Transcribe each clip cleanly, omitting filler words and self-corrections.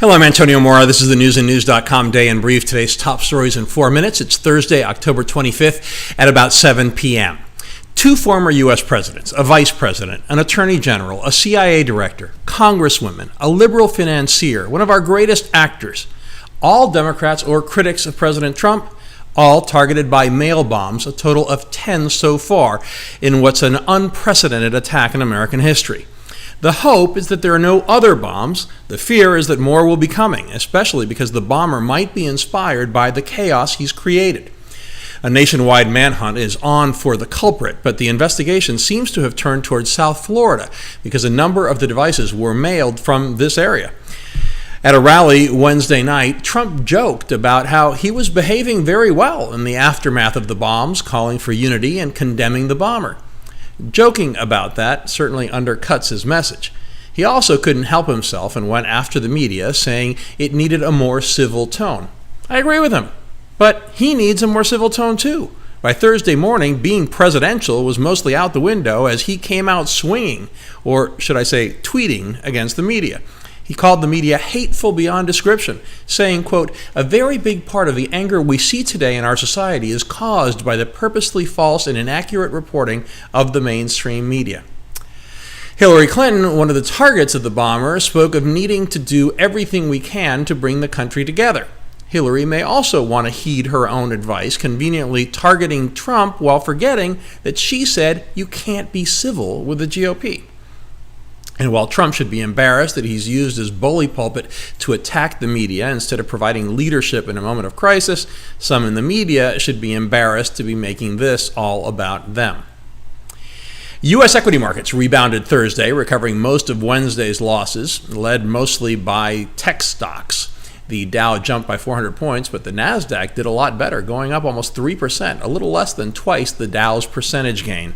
Hello, I'm Antonio Mora. This is the newsandnews.com Day in Brief. Today's top stories in 4 minutes. It's Thursday, October 25th at about 7 p.m. Two former U.S. presidents, a vice president, an attorney general, a CIA director, congresswomen, a liberal financier, one of our greatest actors, all Democrats or critics of President Trump, all targeted by mail bombs, a total of 10 so far in what's an unprecedented attack in American history. The hope is that there are no other bombs. The fear is that more will be coming, especially because the bomber might be inspired by the chaos he's created. A nationwide manhunt is on for the culprit, but the investigation seems to have turned towards South Florida because a number of the devices were mailed from this area. At a rally Wednesday night, Trump joked about how he was behaving very well in the aftermath of the bombs, calling for unity and condemning the bomber. Joking about that certainly undercuts his message. He also couldn't help himself and went after the media, saying it needed a more civil tone. I agree with him, but he needs a more civil tone too. By Thursday morning, being presidential was mostly out the window as he came out swinging, or should I say tweeting, against the media. He called the media hateful beyond description, saying, quote, "A very big part of the anger we see today in our society is caused by the purposely false and inaccurate reporting of the mainstream media." Hillary Clinton, one of the targets of the bomber, spoke of needing to do everything we can to bring the country together. Hillary may also want to heed her own advice, conveniently targeting Trump while forgetting that she said you can't be civil with the GOP. And while Trump should be embarrassed that he's used his bully pulpit to attack the media instead of providing leadership in a moment of crisis, some in the media should be embarrassed to be making this all about them. U.S. equity markets rebounded Thursday, recovering most of Wednesday's losses, led mostly by tech stocks. The Dow jumped by 400 points, but the Nasdaq did a lot better, going up almost 3%, a little less than twice the Dow's percentage gain.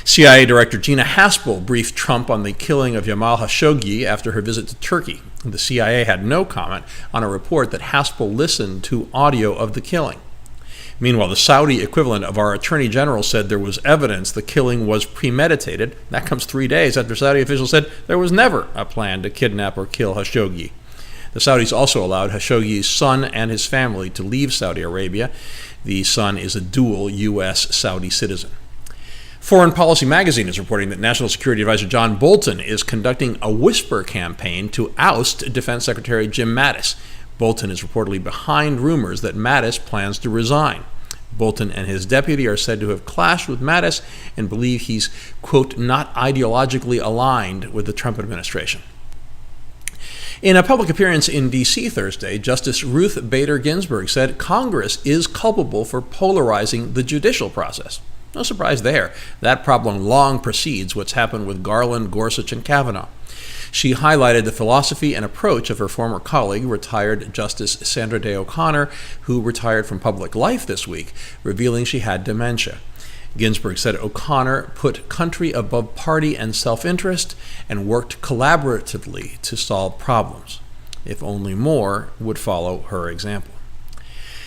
CIA Director Gina Haspel briefed Trump on the killing of Jamal Khashoggi after her visit to Turkey. The CIA had no comment on a report that Haspel listened to audio of the killing. Meanwhile, the Saudi equivalent of our Attorney General said there was evidence the killing was premeditated. That comes 3 days after Saudi officials said there was never a plan to kidnap or kill Khashoggi. The Saudis also allowed Khashoggi's son and his family to leave Saudi Arabia. The son is a dual U.S.-Saudi citizen. Foreign Policy Magazine is reporting that National Security Advisor John Bolton is conducting a whisper campaign to oust Defense Secretary Jim Mattis. Bolton is reportedly behind rumors that Mattis plans to resign. Bolton and his deputy are said to have clashed with Mattis and believe he's, quote, not ideologically aligned with the Trump administration. In a public appearance in D.C. Thursday, Justice Ruth Bader Ginsburg said Congress is culpable for polarizing the judicial process. No surprise there. That problem long precedes what's happened with Garland, Gorsuch, and Kavanaugh. She highlighted the philosophy and approach of her former colleague, retired Justice Sandra Day O'Connor, who retired from public life this week, revealing she had dementia. Ginsburg said O'Connor put country above party and self-interest and worked collaboratively to solve problems. If only more would follow her example.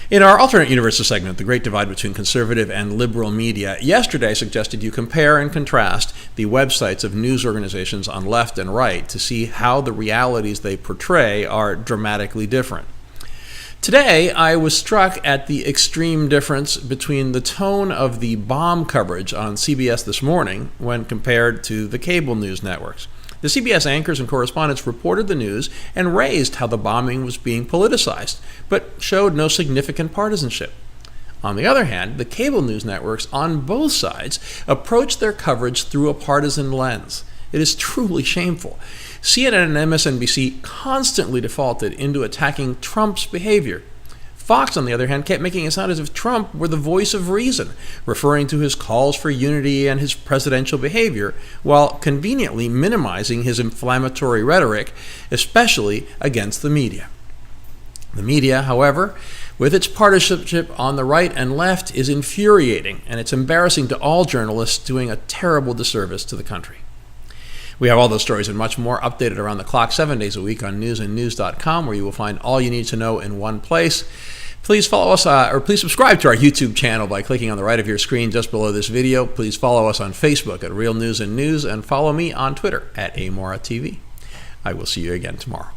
In our alternate universes segment, The Great Divide Between Conservative and Liberal Media, yesterday suggested you compare and contrast the websites of news organizations on left and right to see how the realities they portray are dramatically different. Today, I was struck at the extreme difference between the tone of the bomb coverage on CBS This Morning when compared to the cable news networks. The CBS anchors and correspondents reported the news and raised how the bombing was being politicized, but showed no significant partisanship. On the other hand, the cable news networks on both sides approached their coverage through a partisan lens. It is truly shameful. CNN and MSNBC constantly defaulted into attacking Trump's behavior. Fox, on the other hand, kept making it sound as if Trump were the voice of reason, referring to his calls for unity and his presidential behavior, while conveniently minimizing his inflammatory rhetoric, especially against the media. The media, however, with its partisanship on the right and left, is infuriating, and it's embarrassing to all journalists, doing a terrible disservice to the country. We have all those stories and much more updated around the clock 7 days a week on newsandnews.com, where you will find all you need to know in one place. Please follow us, or please subscribe to our YouTube channel by clicking on the right of your screen just below this video. Please follow us on Facebook at Real News and News, and follow me on Twitter at AMoraTV. I will see you again tomorrow.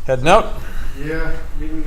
Heading out? Yeah, meeting